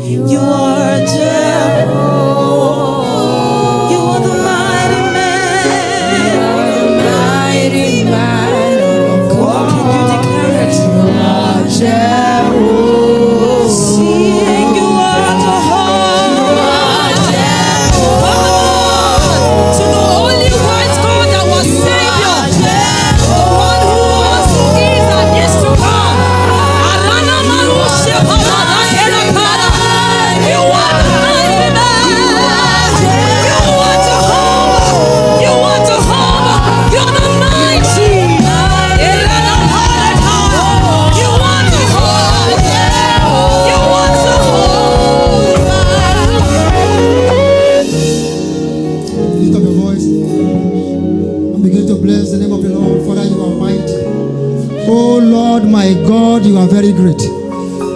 You are Jehovah. You are the mighty man. Come on, can you declare it? You are Jehovah. Sing, you are Jehovah. To the only wise God, our Savior, the one who was, who is, and is to come. Arana Marusha Parada Kenakara. You are the mighty man. You are Jehovah. You are Jehovah. You're the mighty. Irana Parada. You are Jehovah. You are Jehovah. Lift up your voice and begin to bless the name of the Lord. Father, you are mighty. Oh Lord, my God, you are very great.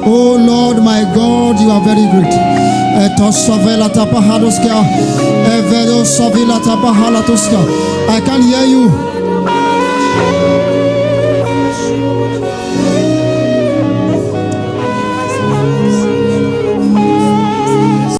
Oh Lord, my God, you are very great. I can't hear you.